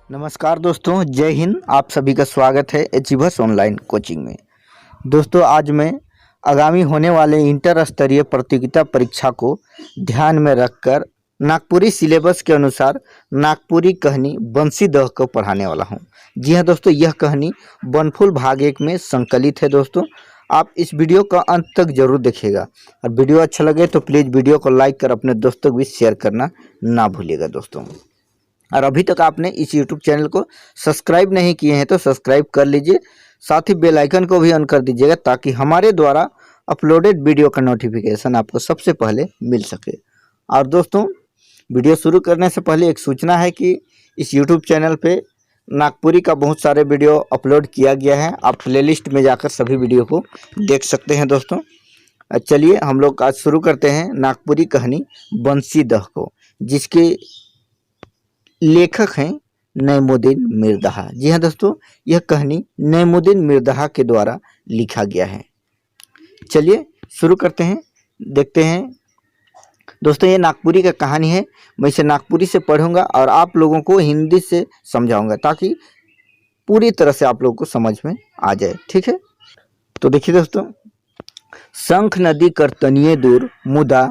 नमस्कार दोस्तों, जय हिंद। आप सभी का स्वागत है अचीवर्स ऑनलाइन कोचिंग में। दोस्तों, आज मैं आगामी होने वाले इंटर स्तरीय प्रतियोगिता परीक्षा को ध्यान में रखकर नागपुरी सिलेबस के अनुसार नागपुरी कहानी बंसी दह को पढ़ाने वाला हूं। जी हां दोस्तों, यह कहानी बनफूल भाग 1 में संकलित है। दोस्तों, आप इस वीडियो का अंत तक जरूर देखिएगा और वीडियो अच्छा लगे तो प्लीज़ वीडियो को लाइक कर अपने दोस्तों को भी शेयर करना ना भूलिएगा दोस्तों। और अभी तक आपने इस YouTube चैनल को सब्सक्राइब नहीं किए हैं तो सब्सक्राइब कर लीजिए, साथ ही बेल आइकन को भी ऑन कर दीजिएगा ताकि हमारे द्वारा अपलोडेड वीडियो का नोटिफिकेशन आपको सबसे पहले मिल सके। और दोस्तों, वीडियो शुरू करने से पहले एक सूचना है कि इस YouTube चैनल पे नागपुरी का बहुत सारे वीडियो अपलोड किया गया है। आप प्लेलिस्ट में जाकर सभी वीडियो को देख सकते हैं दोस्तों। चलिए हम लोग आज शुरू करते हैं नागपुरी कहानी बंसी दह को, जिसके लेखक हैं नईमुद्दीन मिर्ज़ा। जी हाँ दोस्तों, यह कहानी नईमुद्दीन मिर्ज़ा के द्वारा लिखा गया है। चलिए शुरू करते हैं, देखते हैं। दोस्तों, ये नागपुरी का कहानी है। मैं इसे नागपुरी से पढ़ूंगा और आप लोगों को हिंदी से समझाऊंगा ताकि पूरी तरह से आप लोगों को समझ में आ जाए। ठीक है, तो देखिए दोस्तों। शंख नदी कर तनिए दूर मुदा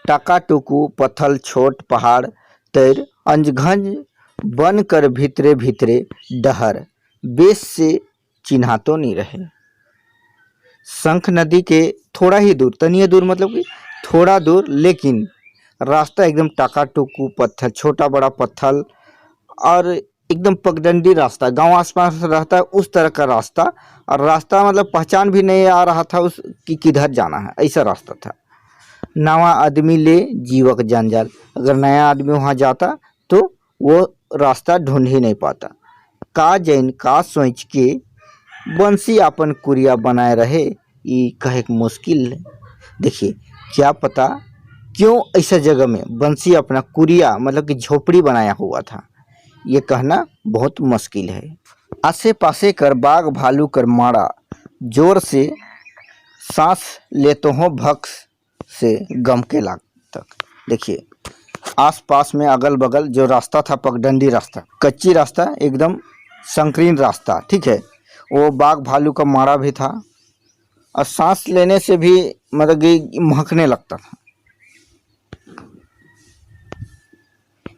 टाकाटुकू पत्थल छोट पहाड़ तैर अंजघंज बन कर भीतरे भीतरे डहर बेस से चिन्हा तो नहीं रहे। शंख नदी के थोड़ा ही दूर, तनिए दूर मतलब कि थोड़ा दूर, लेकिन रास्ता एकदम टाकाटुकू पत्थर, छोटा बड़ा पत्थर और एकदम पगडंडी रास्ता, गांव आसपास रहता है उस तरह का रास्ता। और रास्ता मतलब पहचान भी नहीं आ रहा था उस कि किधर जाना है, ऐसा रास्ता था। नवा आदमी ले जीवक जंजाल, अगर नया आदमी वहाँ जाता तो वो रास्ता ढूंढ ही नहीं पाता। का जैन का सोच के बंसी अपन कुरिया बनाए रहे, ये कहे मुश्किल है। देखिए, क्या पता क्यों ऐसा जगह में बंसी अपना कुरिया मतलब कि झोपड़ी बनाया हुआ था, ये कहना बहुत मुश्किल है। आसे पासे कर बाघ भालू कर मारा, जोर से सांस लेते हो भक्स से गम के लाग तक। देखिए, आसपास में अगल बगल जो रास्ता था, पगडंडी रास्ता, कच्ची रास्ता, एकदम संकीर्ण रास्ता, ठीक है, वो बाघ भालू का मारा भी था और सांस लेने से भी मतलब कि महकने लगता था।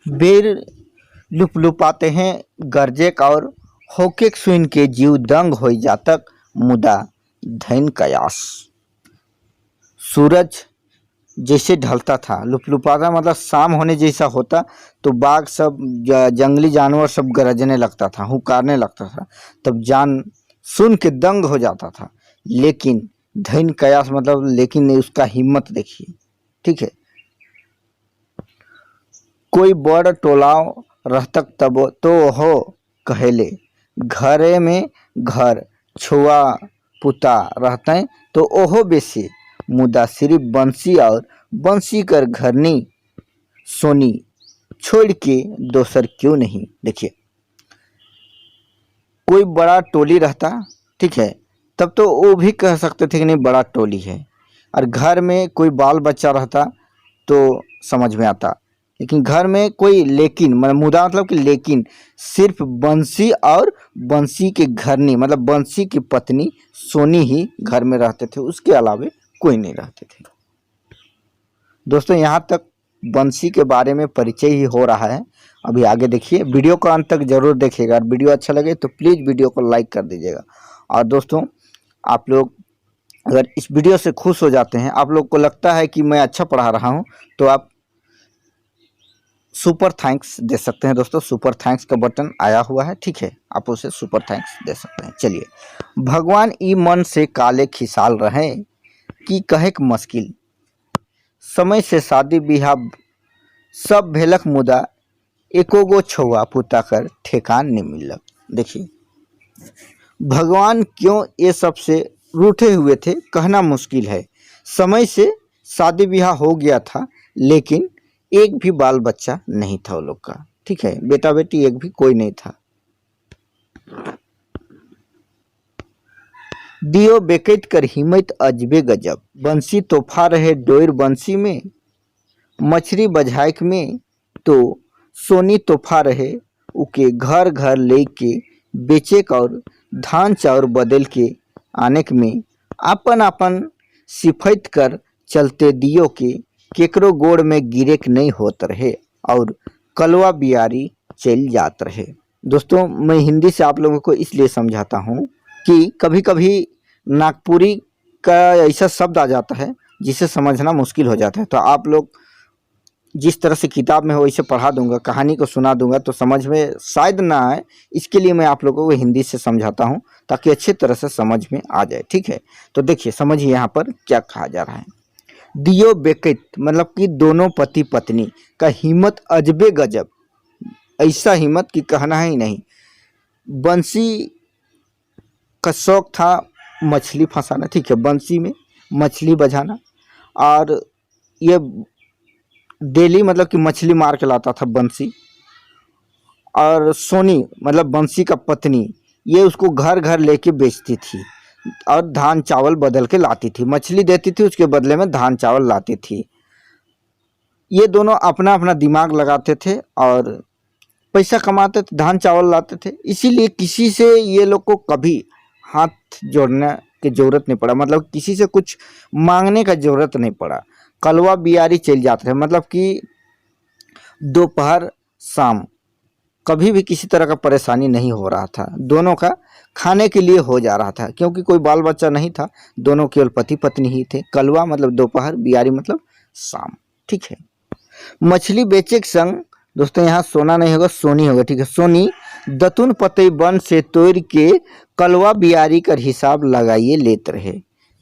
बेर लुप लुपाते हैं गरजे का और होके सुन के जीव दंग हो जातक मुदा धैन कयास। सूरज जैसे ढलता था, लुपलुपाता मतलब शाम होने जैसा होता, तो बाघ सब जंगली जानवर सब गरजने लगता था, हुंकारने लगता था, तब जान सुन के दंग हो जाता था। लेकिन धैन कयास मतलब लेकिन उसका हिम्मत देखिए, ठीक है। कोई बड़ टोलाव रहतक तब तो हो कहेले, घरे में घर छुआ पुता रहते तो ओहो बेसी, मुदा सिर्फ बंसी और बंसी कर घरनी सोनी छोड़ के दोसर क्यों नहीं। देखिए, कोई बड़ा टोली रहता, ठीक है, तब तो वो भी कह सकते थे कि नहीं बड़ा टोली है। और घर में कोई बाल बच्चा रहता तो समझ में आता, लेकिन घर में कोई लेकिन मुदा मतलब कि लेकिन सिर्फ बंसी और बंसी के घरनी मतलब बंसी की पत्नी सोनी ही घर में रहते थे, उसके अलावे कोई नहीं रहते थे। दोस्तों, यहाँ तक बंसी के बारे में परिचय ही हो रहा है। अभी आगे देखिए, वीडियो को अंत तक जरूर देखिएगा और वीडियो अच्छा लगे तो प्लीज़ वीडियो को लाइक कर दीजिएगा। और दोस्तों, आप लोग अगर इस वीडियो से खुश हो जाते हैं, आप लोग को लगता है कि मैं अच्छा पढ़ा रहा हूँ, तो आप सुपर थैंक्स दे सकते हैं। दोस्तों, सुपर थैंक्स का बटन आया हुआ है, ठीक है, आप उसे सुपर थैंक्स दे सकते हैं। चलिए, भगवान ई मन से काले खिसाल रहे कि कहेक मुश्किल, समय से शादी बिहार सब भेलक मुदा एको गो छुआ पुता कर ठेकान नहीं मिलक। देखिए, भगवान क्यों ये सब से रूठे हुए थे कहना मुश्किल है। समय से शादी ब्याह हो गया था, लेकिन एक भी बाल बच्चा नहीं था वो लोग का, ठीक है, बेटा बेटी एक भी कोई नहीं था। दियो बेकैत कर हिम्मत अजबे गजब, बंसी तोहफा रहे डोर बंसी में, मछली बझाइक में तो सोनी तोहफा रहे उके घर घर लेके बेचे और धान चाउर बदल के आने के में अपन अपन सिफत कर चलते दियो के केकरो गोड़ में गिरे के नहीं होत रहे और कलवा बियारी चल जात रहे। दोस्तों, मैं हिंदी से आप लोगों को इसलिए समझाता हूँ कि कभी कभी नागपुरी का ऐसा शब्द आ जाता है जिसे समझना मुश्किल हो जाता है। तो आप लोग जिस तरह से किताब में हो वैसे पढ़ा दूंगा, कहानी को सुना दूंगा तो समझ में शायद ना आए, इसके लिए मैं आप लोगों को हिंदी से समझाता हूँ ताकि अच्छी तरह से समझ में आ जाए। ठीक है, तो देखिए समझिए यहाँ पर क्या कहा जा रहा है। दियो बेकत मतलब कि दोनों पति पत्नी का हिम्मत अजबे गजब, ऐसा हिम्मत कि कहना ही नहीं। बंसी का शौक था मछली फंसाना, ठीक है, बंसी में मछली बझाना, और ये डेली मतलब कि मछली मार के लाता था बंसी। और सोनी मतलब बंसी का पत्नी, ये उसको घर घर लेके बेचती थी और धान चावल बदल के लाती थी। मछली देती थी, उसके बदले में धान चावल लाती थी। ये दोनों अपना अपना दिमाग लगाते थे और पैसा कमाते थे, धान चावल लाते थे। इसीलिए किसी से ये लोग को कभी हाथ जोड़ने की जरूरत नहीं पड़ा, मतलब किसी से कुछ मांगने का जरूरत नहीं पड़ा। कलवा बियारी चल जाते थे, मतलब कि दोपहर शाम कभी भी किसी तरह का परेशानी नहीं हो रहा था। दोनों का खाने के लिए हो जा रहा था, क्योंकि कोई बाल बच्चा नहीं था, दोनों केवल पति पत्नी ही थे। कलवा मतलब दोपहर, बियारी मतलब शाम। ठीक है, मछली बेचे के संग दोस्तों यहाँ सोना नहीं होगा, सोनी होगा। ठीक है, सोनी दतुन पतई बन से तोड़ के कलवा बियारी का हिसाब लगाइए लेते रहे।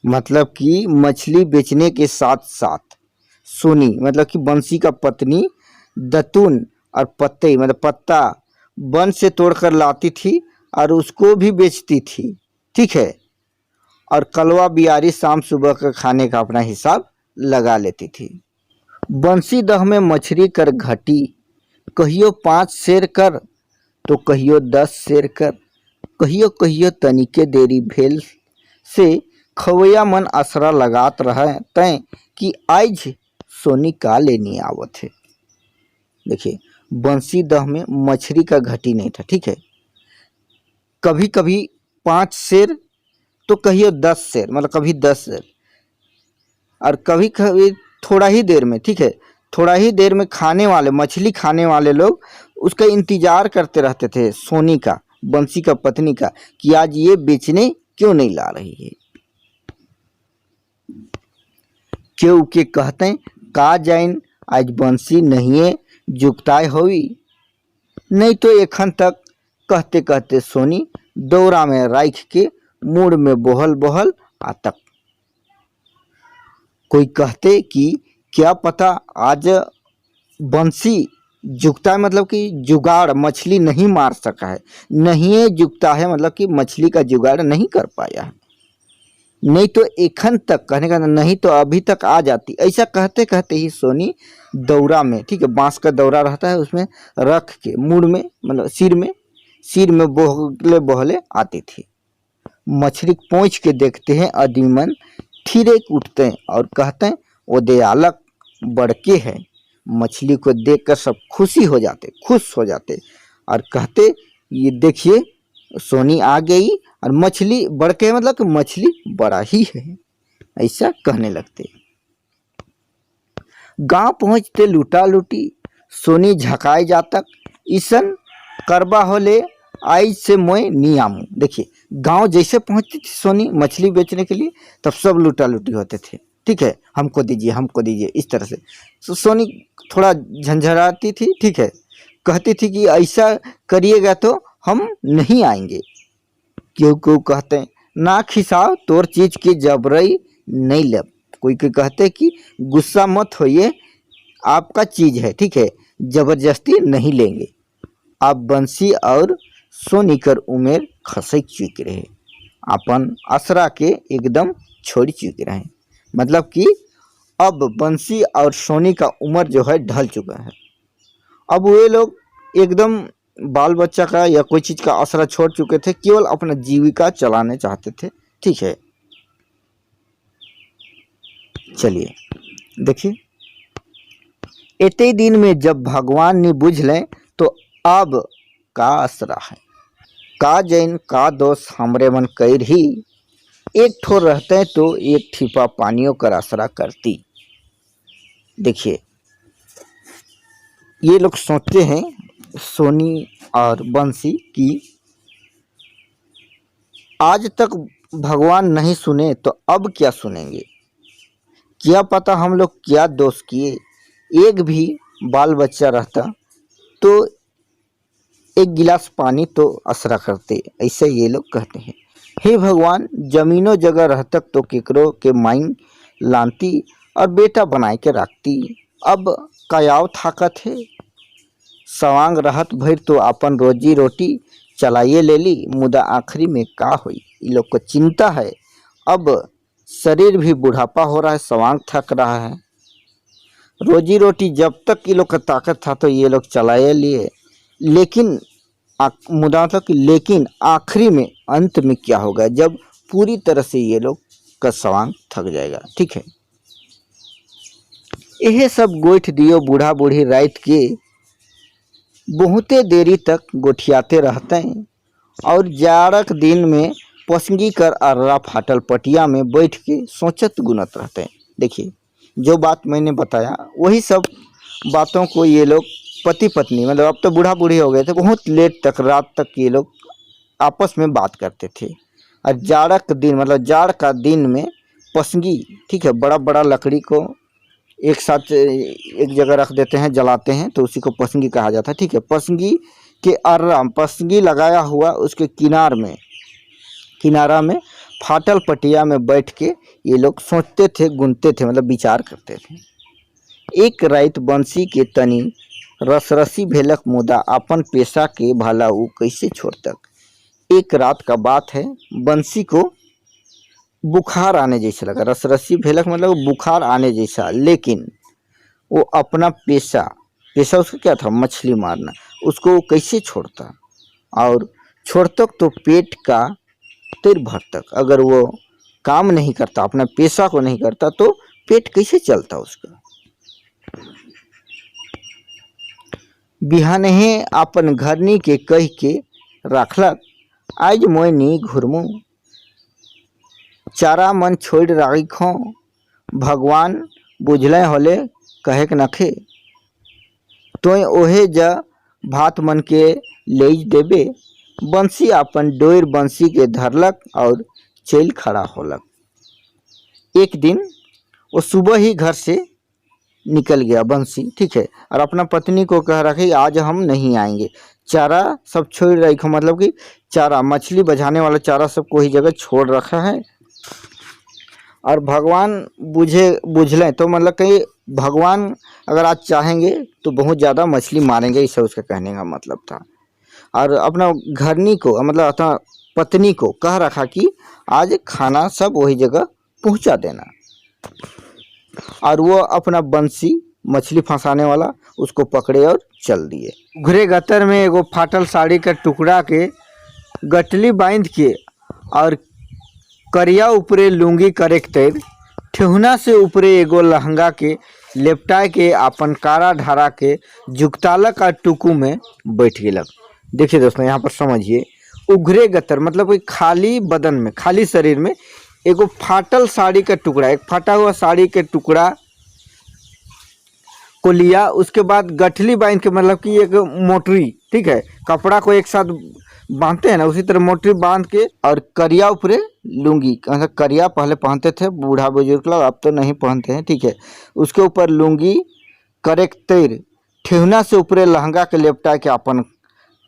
मतलब कि मछली बेचने के साथ साथ सोनी मतलब कि बंसी का पत्नी दतुन और पत्ते मतलब पत्ता वन से तोड़कर लाती थी और उसको भी बेचती थी। ठीक है, और कलवा बियारी शाम सुबह का खाने का अपना हिसाब लगा लेती थी। बंसी दह में मछली कर घटी, कहियो 5 सेर कर तो कहियो 10 सेर कर, कहियो कहियो तनिके देरी भेल से खवैया मन असरा लगात रहे तय कि आज सोनी का लेनी आवत है। देखिए, बंसी दह में मछली का घटी नहीं था। ठीक है, कभी कभी 5 सेर तो कहियो 10 सेर, मतलब कभी 10 सेर, और कभी कभी थोड़ा ही देर में। ठीक है, थोड़ा ही देर में खाने वाले, मछली खाने वाले लोग उसका इंतजार करते रहते थे, सोनी का, बंसी का पत्नी का, कि आज ये बेचने क्यों नहीं ला रही है। क्यों के कहते का जाइन आज बंसी नहीं है जुगताय होई, नहीं तो एखन तक कहते कहते सोनी दौरा में राख के मुड़ में बोहल बोहल आतक। कोई कहते कि क्या पता आज बंसी जुगता है, मतलब कि जुगाड़ मछली नहीं मार सका है, नहीं जुगता है मतलब कि मछली का जुगाड़ नहीं कर पाया है, नहीं तो एखन तक, कहने का नहीं तो अभी तक आ जाती। ऐसा कहते कहते ही सोनी दौरा में, ठीक है, बांस का दौरा रहता है, उसमें रख के मुड़ में मतलब सिर में बोहले बोहले आती थी। मछली पहुँच के देखते हैं अदीमन ठिरे उठते हैं और कहते हैं वो दयालक बड़के है। मछली को देखकर सब खुश हो जाते और कहते ये देखिए सोनी आ गई और मछली बड़के मतलब कि मछली बड़ा ही है, ऐसा कहने लगते। गांव पहुंचते लूटा लूटी सोनी झकाए जातक, ईसन करबा होले आई से मोय नियामू। देखिए, गांव जैसे पहुंचती थी सोनी मछली बेचने के लिए, तब सब लूटा लूटी होते थे। ठीक है, हमको दीजिए, इस तरह से। तो सोनी थोड़ा झंझराती थी। ठीक है, कहती थी कि ऐसा करिएगा तो हम नहीं आएंगे। क्यों क्यों कहते हैं ना खिसाओ तोर चीज की जबरई नहीं लब। कोई कहते कि गुस्सा मत होइए, आपका चीज है, ठीक है, जबरदस्ती नहीं लेंगे। आप बंसी और सोनी कर उमेर खसक चुके रहे, अपन असरा के एकदम छोड़ चुके रहे। मतलब कि अब बंसी और सोनी का उम्र जो है ढल चुका है। अब वे लोग एकदम बाल बच्चा का या कोई चीज़ का आसरा छोड़ चुके थे, केवल अपना जीविका चलाने चाहते थे। ठीक है, चलिए देखिए, इतने दिन में जब भगवान ने बुझ लें तो अब का असरा है। का जैन का दोष हमरे मन कैर ही, एक ठो रहते तो एक ठीपा पानियों कर आसरा करती। देखिए, ये लोग सोचते हैं सोनी और बंसी कि आज तक भगवान नहीं सुने तो अब क्या सुनेंगे। क्या पता हम लोग क्या दोष किए, एक भी बाल बच्चा रहता तो एक गिलास पानी तो असरा करते, ऐसे ये लोग कहते हैं। हे भगवान, जमीनों जगह रहतक तो केकरो के माइन लानती और बेटा बनाए के रखती। अब कायाव थाकत है, सवांग रहत भर तो अपन रोजी रोटी चलाइए ले ली, मुदा आखिरी में का हुई ये लोग को चिंता है। अब शरीर भी बुढ़ापा हो रहा है, सवांग थक रहा है। रोजी रोटी जब तक ये लोग का ताकत था तो ये लोग चलाए लिए, लेकिन मुदा था कि लेकिन आखिरी में अंत में क्या होगा जब पूरी तरह से ये लोग का सवांग थक जाएगा। ठीक है, यह सब गोठ दियो बूढ़ा बूढ़ी रात के बहुते देरी तक गोठियाते रहते हैं और जाड़क दिन में पसंगी कर अर्रा फाटल पटिया में बैठ के सोचत गुनत रहते हैं। देखिए, जो बात मैंने बताया वही सब बातों को ये लोग पति पत्नी, मतलब अब तो बूढ़ा बूढ़ी हो गए थे, बहुत लेट तक रात तक ये लोग आपस में बात करते थे। और जाड़क दिन, मतलब जाड़ का दिन में पसंगी, ठीक है, बड़ा बड़ा लकड़ी को एक साथ एक जगह रख देते हैं, जलाते हैं, तो उसी को पसंगी कहा जाता है। ठीक है, पसंगी के अर्रा, पसंगी लगाया हुआ उसके किनारा में फाटल पटिया में बैठ के ये लोग सोचते थे, गुनते थे, मतलब विचार करते थे। एक रात बंसी के तनी रसरसी भेलक, मुदा अपन पेशा के भला वो कैसे छोड़तक। एक रात का बात है, बंसी को बुखार आने जैसा लगा। रसरसी भेलक मतलब बुखार आने जैसा, लेकिन वो अपना पेशा उसका क्या था, मछली मारना, उसको वो कैसे छोड़ता। और छोड़तक तो पेट का तिर भर तक, अगर वो काम नहीं करता, अपना पेशा को नहीं करता तो पेट कैसे चलता उसका। बिहानहे अपन घरनी के कह के रखलक, आज मोय नी घुरमू, चारा मन छोड़ राखो, भगवान बुझले होले कहे के नखे, तोय ओहे जा भात मन के ले देबे। बंसी अपन डोर बंसी के धरलक और चल खड़ा होलक। एक दिन वो सुबह ही घर से निकल गया बंसी, ठीक है, और अपना पत्नी को कह रखा कि आज हम नहीं आएंगे, चारा सब छोड़ रखो, मतलब कि चारा, मछली बझाने वाला चारा सब कोई जगह छोड़ रखा है। और भगवान बुझलें तो मतलब कि भगवान अगर आज चाहेंगे तो बहुत ज़्यादा मछली मारेंगे, इसे उसका कहने का मतलब था। और अपना घरनी को, मतलब अपना पत्नी को कह रखा कि आज खाना सब वही जगह पहुंचा देना। और वो अपना बंसी, मछली फंसाने वाला, उसको पकड़े और चल दिए। घुरे गतर में एगो फाटल साड़ी का टुकड़ा के गटली बांध के और करिया ऊपरे लुंगी करेक तैर, ठेहुना से ऊपरे एगो लहंगा के लेपटाए के अपन कारा ढारा के जुगताला का टुकू में बैठ गेलक। देखिए दोस्तों, यहाँ पर समझिए, उघरे गतर मतलब कोई खाली बदन में, खाली शरीर में एगो फाटल साड़ी का टुकड़ा, एक फटा हुआ साड़ी के टुकड़ा को लिया, उसके बाद गठली बांध के, मतलब कि एक मोटरी, ठीक है, कपड़ा को एक साथ बांधते हैं ना, उसी तरह मोटरी बांध के, और करिया ऊपरे लुंगी, करिया पहले पहनते थे बूढ़ा बुजुर्ग लोग, अब तो नहीं पहनते हैं, ठीक है, उसके ऊपर लुंगी करेक तैर, ठेहुना से ऊपरे लहंगा के लेपटा के अपन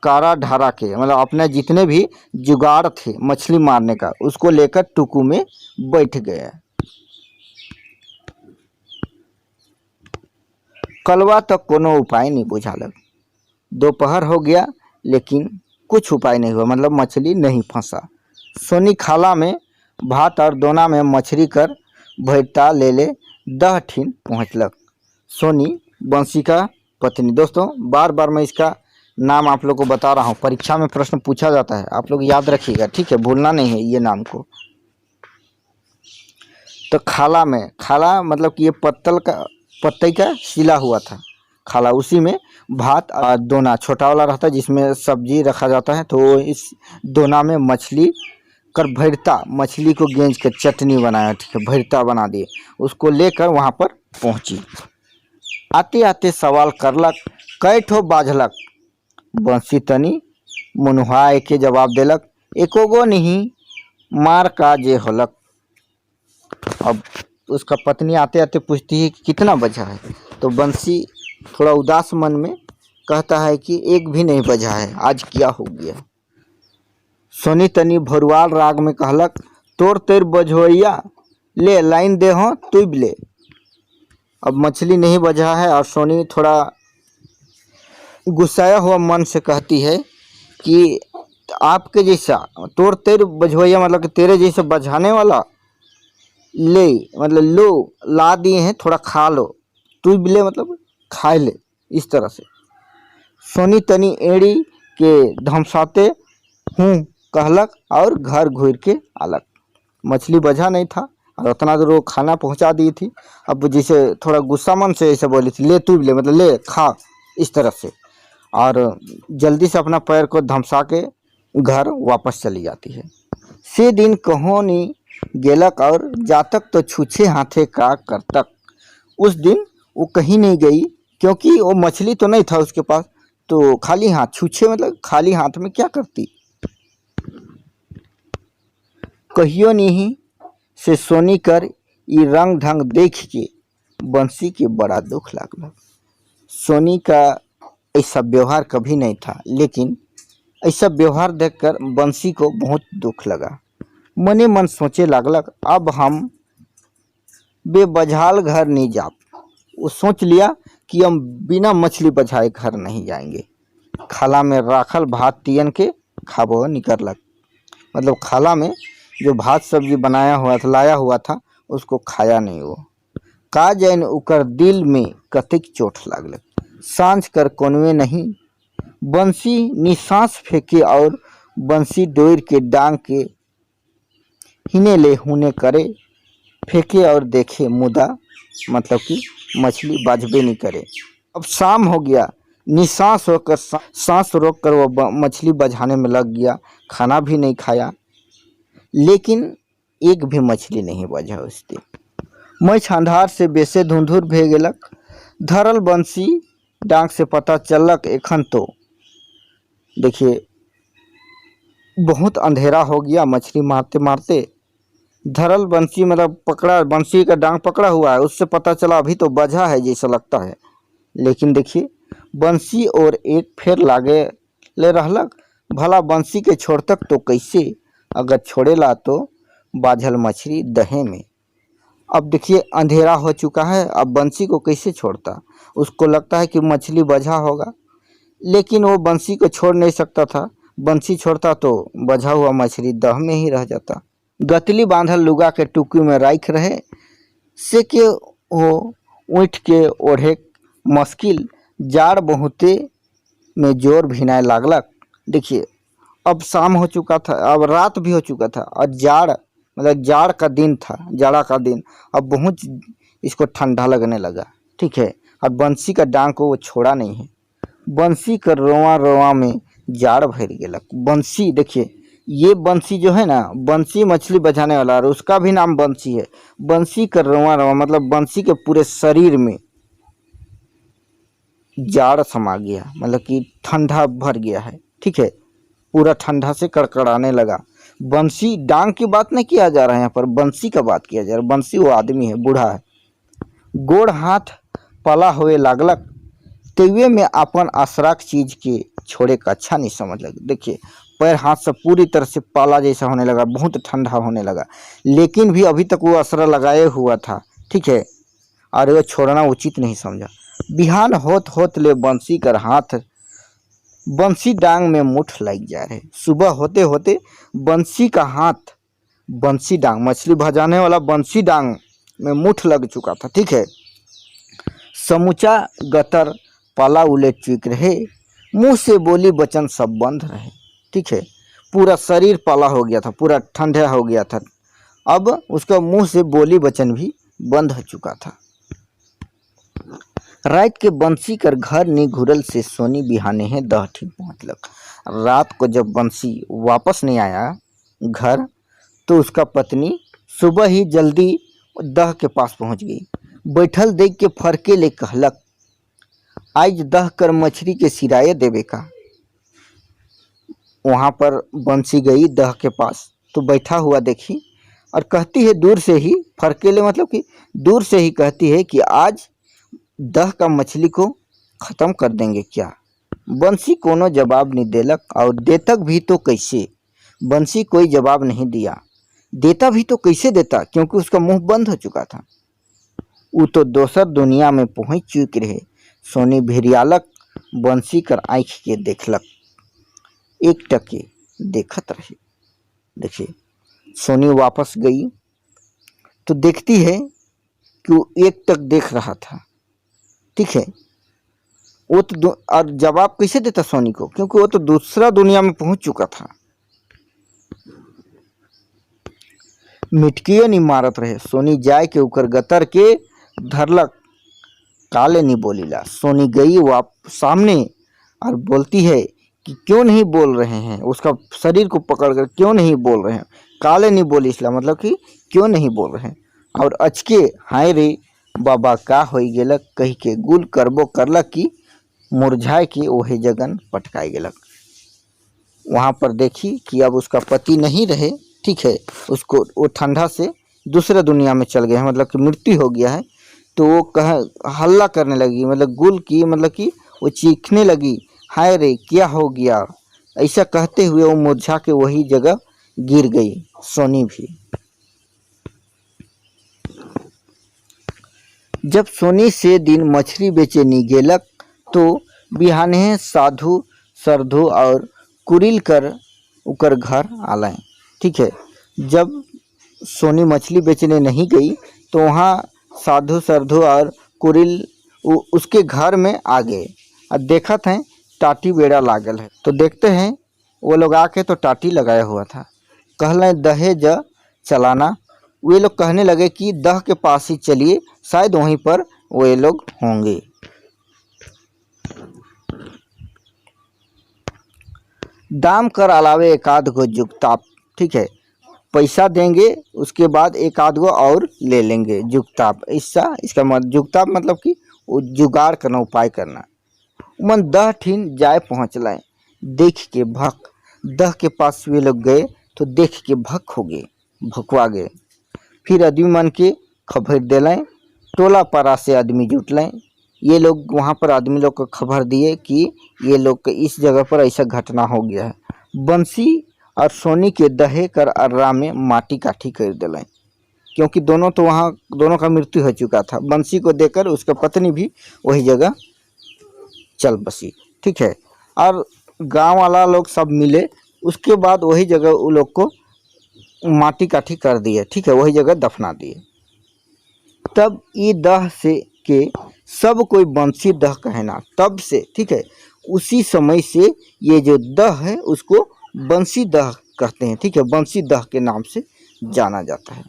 कारा ढारा के, मतलब अपने जितने भी जुगाड़ थे मछली मारने का, उसको लेकर टुकू में बैठ गया। कलवा तक कोनो उपाय नहीं बुझालक। दोपहर हो गया लेकिन कुछ उपाय नहीं हुआ, मतलब मछली नहीं फंसा। सोनी खाला में भात और दोना में मछली कर भैरता ले 10 ठीन पहुँचलक। सोनी बंसी का पत्नी। दोस्तों, बार बार मैं इसका नाम आप लोग को बता रहा हूँ, परीक्षा में प्रश्न पूछा जाता है, आप लोग याद रखिएगा, ठीक है, भूलना नहीं है ये नाम को। तो खाला में, खाला मतलब कि ये पत्तई का सिला हुआ था, खाला, उसी में भात दोना छोटा वाला रहता है जिसमें सब्जी रखा जाता है। तो इस दोना में मछली कर भरता, मछली को गेंज के चटनी बनाया, ठीक है, भरता बना दिए। उसको लेकर वहाँ पर पहुँची। आते आते सवाल करलक, कै ठो बाझलक। बंसी तनी मुनहाए के जवाब देलक, एकोगो नहीं, मार का जे होलक। अब उसका पत्नी आते आते पूछती है कि कितना बचा है। तो बंसी थोड़ा उदास मन में कहता है कि एक भी नहीं बजा है, आज क्या हो गया। सोनी तनी भरुआल राग में कहलक, तोर तेर बजोइया, ले लाइन दे हो तुब ले। अब मछली नहीं बजा है और सोनी थोड़ा गुस्साया हुआ मन से कहती है कि आपके जैसा तोर तेर बजोइया मतलब कि तेरे जैसे बजाने वाला ले, मतलब लो ला दिए हैं, थोड़ा खा लो, तू भी ले मतलब खा ले, इस तरह से। सोनी तनी एड़ी के धमसाते हूँ कहलक और घर घूर के आलक। मछली बजा नहीं था और उतना दूर वो खाना पहुंचा दी थी। अब जिसे थोड़ा गुस्सा मन से ऐसे बोली थी, ले तू भी ले मतलब ले खा, इस तरह से, और जल्दी से अपना पैर को धमसा के घर वापस चली जाती है। से दिन कहोनी गेलक और जातक तो छूछे हाथे का करतक। उस दिन वो कहीं नहीं गई क्योंकि वो मछली तो नहीं था उसके पास, तो खाली हाथ, छूछे मतलब खाली हाथ में क्या करती। कहियो नहीं से सोनी कर ये रंग ढंग देख के बंसी के बड़ा दुख लागल। सोनी का ऐसा व्यवहार कभी नहीं था, लेकिन ऐसा व्यवहार देखकर बंसी को बहुत दुख लगा। मने मन सोचे लागलक, अब हम बेबझाल घर नहीं जा। वो सोच लिया कि हम बिना मछली बझाए घर नहीं जाएंगे। खाला में राखल भात तियन के खाबो निकलक, मतलब खाला में जो भात सब्जी बनाया हुआ था, लाया हुआ था, उसको खाया नहीं। वो का जैन उकर दिल में कतिक चोट लागलक। सांझ कर कोनवे नहीं, बंसी निसास फेंके और बंसी डोर के डांग के हिने ले हुने करे, फेंके और देखे, मुदा मतलब कि मछली बाजबे नहीं करे। अब शाम हो गया, निसास होकर सांस रोक कर वो मछली बझाने में लग गया। खाना भी नहीं खाया, लेकिन एक भी मछली नहीं बझा उस दिन। मछ अंधार से बेसे धुंधुर भे गेलक। धरल बंसी डांग से पता चलक एखन तो देखिए बहुत अंधेरा हो गया। मछली मारते मारते धरल बंसी मतलब पकड़ा, बंसी का डांग पकड़ा हुआ है, उससे पता चला अभी तो बझा है जैसा लगता है। लेकिन देखिए बंसी और एक फेर लागे ले रहलक। भला बंसी के छोड़ तक तो कैसे, अगर छोड़ेला तो बाझल मछली दहे में। अब देखिए अंधेरा हो चुका है, अब बंसी को कैसे छोड़ता। उसको लगता है कि मछली बझा होगा, लेकिन वो बंसी को छोड़ नहीं सकता था। बंसी छोड़ता तो बझा हुआ मछली दह में ही रह जाता। गतली बांधल लुगा के टुकी में राख रहे से के वो उठ के ओढ़े मुश्किल। जाड़ बहुते में जोर भिनाए लागलक। देखिए अब शाम हो चुका था, अब रात भी हो चुका था, और जाड़ मतलब जाड़ का दिन था, जाड़ा का दिन। अब बहुत इसको ठंडा लगने लगा, ठीक है। और बंसी का डांग को वो छोड़ा नहीं है। बंसी का रोवा रोवा में जाड़ भर गेलक। बंसी देखिए, ये बंसी जो है ना, बंसी मछली बजाने वाला, और उसका भी नाम बंसी है। बंसी का रोवा रोवा मतलब बंसी के पूरे शरीर में जाड़ समा गया, मतलब कि ठंडा भर गया है, ठीक है। पूरा ठंडा से कड़कड़ाने लगा। बंसी डांग की बात नहीं किया जा रहा है यहाँ पर, बंसी का बात किया जा रहा है। बंसी वो आदमी है, बूढ़ा है। गोड़ हाथ पला हुए लागलक। तेवे में अपन असराक चीज के छोड़े का अच्छा नहीं समझ लगे। देखिए पैर हाथ से पूरी तरह से पाला जैसा होने लगा, बहुत ठंडा होने लगा, लेकिन भी अभी तक वो असरा लगाए हुआ था, ठीक है। और वो छोड़ना उचित नहीं समझा। बिहान होत होत ले बंसी कर हाथ बंसी डांग में मुठ लग जा रहे। सुबह होते होते बंसी का हाथ बंसी डांग, मछली भजाने वाला बंसी डांग में मुठ लग चुका था, ठीक है। समूचा गतर पाला उलट चुक रहे, मुंह से बोली वचन सब बंद रहे, ठीक है। पूरा शरीर पाला हो गया था, पूरा ठंडा हो गया था। अब उसका मुंह से बोली वचन भी बंद हो चुका था। रात के बंसी कर घर नी घुरल से सोनी बिहाने है दह ठीक पहुँचलक। रात को जब बंसी वापस नहीं आया घर तो उसका पत्नी सुबह ही जल्दी दह के पास पहुंच गई। बैठल देख के फरके ले कहलक, आज दह कर मछली के सिराए देवे का। वहाँ पर बंसी गई दह के पास तो बैठा हुआ देखी और कहती है दूर से ही, फरकेले मतलब कि दूर से ही कहती है कि आज दह का मछली को ख़त्म कर देंगे क्या। बंसी कोनो जवाब नहीं देलक और देतक भी तो कैसे। बंसी कोई जवाब नहीं दिया, देता भी तो कैसे देता क्योंकि उसका मुंह बंद हो चुका था। वो तो दोसर दुनिया में पहुँच चुके रहे। सोनी भिरियालक बंसी कर आँख के देखलक, एक टके देखत रहे। देखिए सोनी वापस गई तो देखती है कि वो एक टक देख रहा था। ठीक है, वो तो और जवाब कैसे देता सोनी को क्योंकि वो तो दूसरा दुनिया में पहुंच चुका था। मिटकिए नहीं मारत रहे। सोनी जाए के ऊपर गतर के धरलक, काले नहीं बोलीला। सोनी गई वो आप सामने और बोलती है कि क्यों नहीं बोल रहे हैं, उसका शरीर को पकड़कर क्यों नहीं बोल रहे हैं। काले नहीं बोली इसला मतलब कि क्यों नहीं बोल रहे हैं। और अचके हाय रे बाबा का हो गेलक कही के गुल करबो करलक कि मुरझाए के ओहे जगन पटकाई गेलक। वहाँ पर देखी कि अब उसका पति नहीं रहे। ठीक है, उसको वो ठंडा से दूसरे दुनिया में चल गया है, मतलब कि मृत्यु हो गया है। तो वो हल्ला करने लगी, मतलब गुल की मतलब कि वो चीखने लगी, हाय रे क्या हो गया। ऐसा कहते हुए वो मुरझा के वही जगह गिर गई। सोनी भी जब सोनी से दिन मछली बेचे नी गेलक तो बिहाने साधु सरधु और कुरिल कर उकर घर आलाएं। ठीक है, जब सोनी मछली बेचने नहीं गई तो वहाँ साधु सरधु और कुरिल उसके घर में आ गए और देखत हैं टाटी बेड़ा लागल है। तो देखते हैं वो लोग आके तो टाटी लगाया हुआ था। कहले दहेज चलाना। वे लोग कहने लगे कि दह के पास ही चलिए, शायद वहीं पर वे लोग होंगे। दाम कर अलावे एक आध गो जुगताप। ठीक है, पैसा देंगे उसके बाद एक आध गो और ले लेंगे जुगताप। इसका मतलब जुगताप मतलब कि वो जुगाड़ करना, उपाय करना। मन दह ठीन जाए पहुँचलाए, देख के भक दह के पास वे लोग गए तो देख के भक हो गए, भकवा गए। फिर आदमी मन के खबर दिलाएँ, टोला परा से आदमी जुटलाएँ। ये लोग वहाँ पर आदमी लोग को खबर दिए कि ये लोग इस जगह पर ऐसा घटना हो गया है। बंसी और सोनी के दहे कर अर्रा में माटी काठी कर दिलाएँ क्योंकि दोनों तो वहाँ दोनों का मृत्यु हो चुका था। बंसी को देकर उसका पत्नी भी वही जगह चल बसी। ठीक है, और गांव वाला लोग सब मिले, उसके बाद वही जगह वो लोग को माटी काठी कर दिए। ठीक है, वही जगह दफना दिए। तब ये दह से के सब कोई बंसी दह कहना तब से। ठीक है, उसी समय से ये जो दह है उसको बंसी दह कहते हैं। ठीक है, बंसी दह के नाम से जाना जाता है।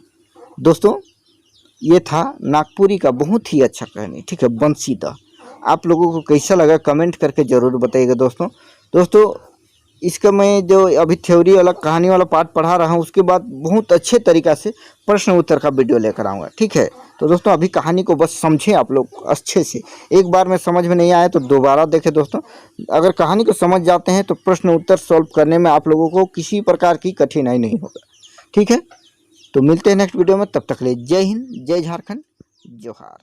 दोस्तों ये था नागपुरी का बहुत ही अच्छा कहानी। ठीक है, बंसी दह। आप लोगों को कैसा लगा कमेंट करके ज़रूर बताइएगा। दोस्तों इसका मैं जो अभी थ्योरी वाला कहानी वाला पार्ट पढ़ा रहा हूँ उसके बाद बहुत अच्छे तरीक़ा से प्रश्न उत्तर का वीडियो लेकर आऊँगा। ठीक है, तो दोस्तों अभी कहानी को बस समझें आप लोग अच्छे से। एक बार में समझ में नहीं आया तो दोबारा देखें। दोस्तों अगर कहानी को समझ जाते हैं तो प्रश्न उत्तर सॉल्व करने में आप लोगों को किसी प्रकार की कठिनाई नहीं होगा। ठीक है, तो मिलते हैं नेक्स्ट वीडियो में, तब तक के लिए जय हिंद, जय झारखंड, जोहार।